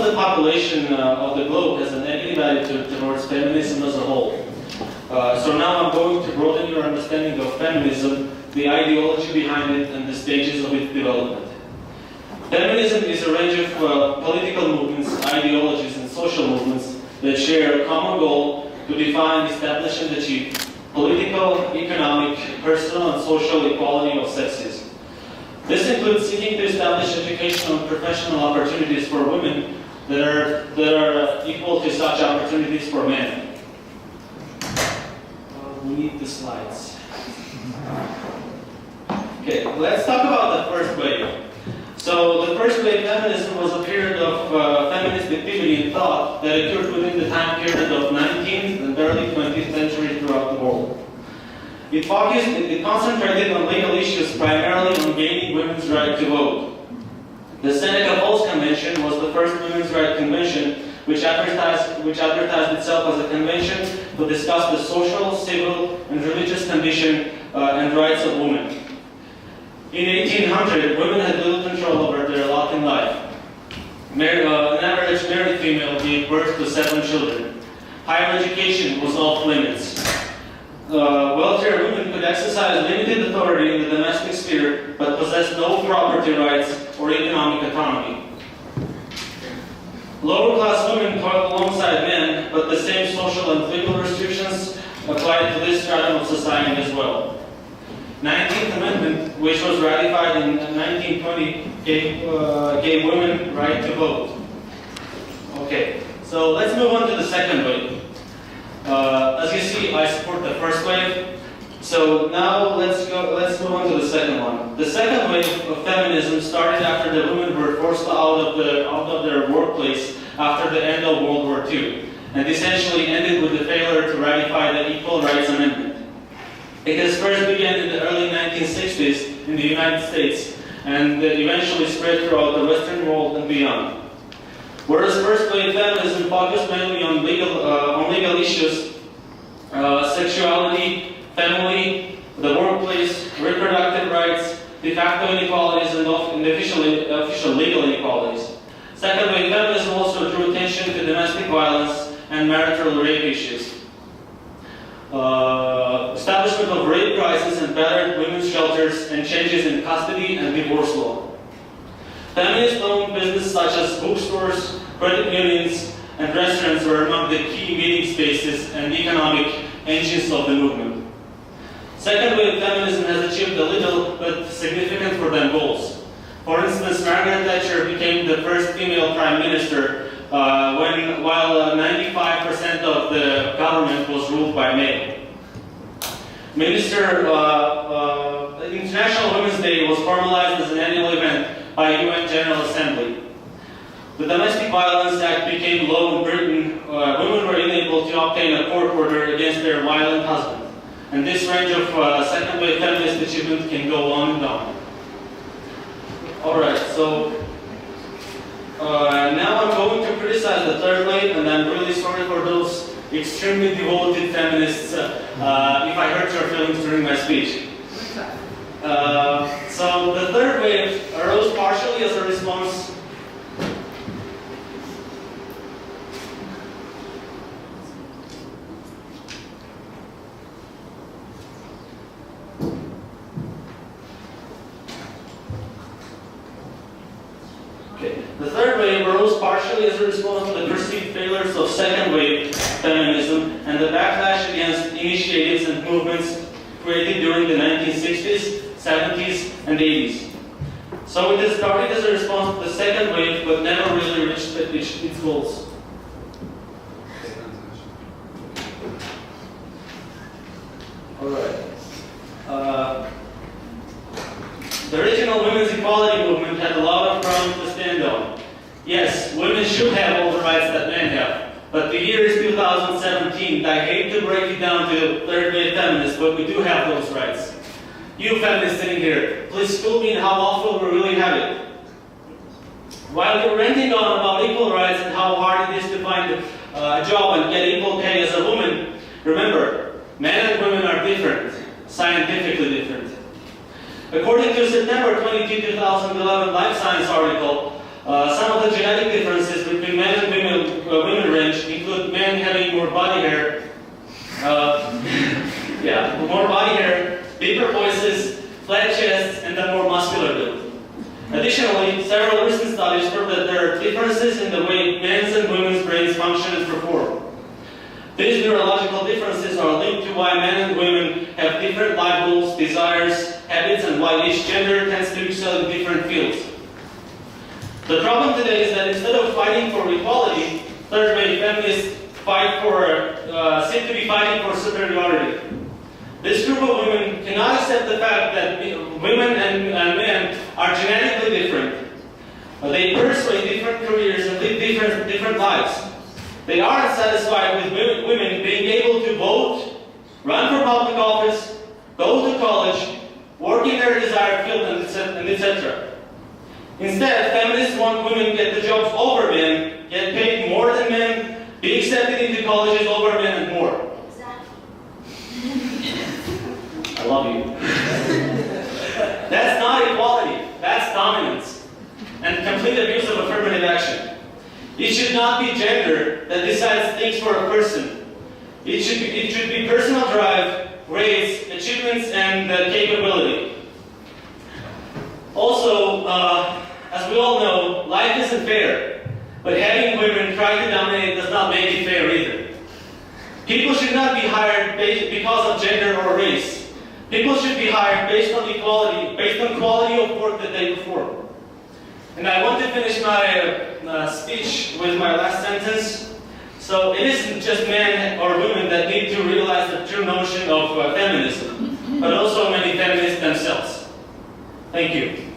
the population of the globe has a negative attitude towards feminism as a whole. So now I'm going to broaden your understanding of feminism, the ideology behind it, and the stages of its development. Feminism is a range of political movements, ideologies, and social movements that share a common goal to define, establish, and achieve political, economic, personal, and social equality of sexes. This includes seeking to establish educational and professional opportunities for women that are equal to such opportunities for men. We need the slides. Okay, let's talk about the first wave. So the first wave feminism was a period of feminist activity and thought that occurred within the time period of 19th and early 20th century throughout the world. It concentrated on legal issues, primarily on gaining women's right to vote. The Seneca Falls Convention was the first women's rights convention which advertised itself as a convention to discuss the social, civil, and religious condition and rights of women. In 1800, women had little control over their lot in life. An average married female gave birth to 7 children. Higher education was off limits. Wealthier women could exercise limited authority in the domestic sphere, but possessed no property rights or economic autonomy. Lower-class women toiled alongside men, but the same social and legal restrictions applied to this stratum of society as well. 19th Amendment, which was ratified in 1920, gave women right to vote. Okay, so let's move on to the second wave. As you see, I support the first wave. So now let's move on to the second one. The second wave of feminism started after the women were forced out of their workplace after the end of World War II, and essentially ended with the failure to ratify the Equal Rights Amendment. It has first began in the early 1960s in the United States, and eventually spread throughout the Western world and beyond. Whereas first wave feminism focused mainly on legal issues, sexuality, family, the workplace, reproductive rights, de facto inequalities, and official legal inequalities. Second wave feminism also drew attention to domestic violence and marital rape issues. Establishment of rape crisis and battered women's shelters, and changes in custody and divorce law. Feminist-owned businesses such as bookstores, credit unions, and restaurants were among the key meeting spaces and economic engines of the movement. Second wave feminism has achieved a little but significant for them goals. For instance, Margaret Thatcher became the first female prime minister while 95% of the government was ruled by men. International Women's Day was formalized as an annual event by UN General Assembly. The Domestic Violence Act became law in Britain. Women were unable to obtain a court order against their violent husband. And this range of second wave feminist achievement can go on and on. Alright, so now I'm going to criticize the third wave, and I'm really sorry for those extremely devoted feminists if I hurt your feelings during my speech. So the third wave arose partially as a response to the perceived failures of second wave feminism and the backlash against initiatives and movements created during the 1960s, 70s, and 80s. So it has started as a response to the second wave, but never really reached its goals. Alright. The original women's equality movement had a lot of ground to stand on. Yes, women should have all the rights that men have. But the year is 2017. I hate to break it down to third wave feminists, but we do have those rights. You feminists sitting here, please school me in how awful we really have it. While you're ranting on about equal rights and how hard it is to find a job and get equal pay as a woman, remember, men and women are different, scientifically different. According to a September 22, 2011 Life Science article, some of the genetic differences between men function and perform. These neurological differences are linked to why men and women have different life goals, desires, habits, and why each gender tends to excel in different fields. The problem today is that instead of fighting for equality, third-wave feminists seem to be fighting for superiority. This group of women cannot accept the fact that women and men are genetically different. They pursue different careers and live different lives. They aren't satisfied with women being able to vote, run for public office, go to college, work in their desired field, and etc. Instead, feminists want women to get the jobs over men, get paid more than men, be accepted into colleges over men, and more. I love you. That's not equality. That's dominance and complete abuse of affirmative action. It should not be gender that decides things for a person. It should be personal drive, race, achievements, and capability. Also, as we all know, life isn't fair, but having women try to dominate does not make it fair either. People should not be hired because of gender or race. People should be hired based on equality, based on quality of work that they perform. And I want to finish my speech with my last sentence. So it isn't just men or women that need to realize the true notion of feminism, but also many feminists themselves. Thank you.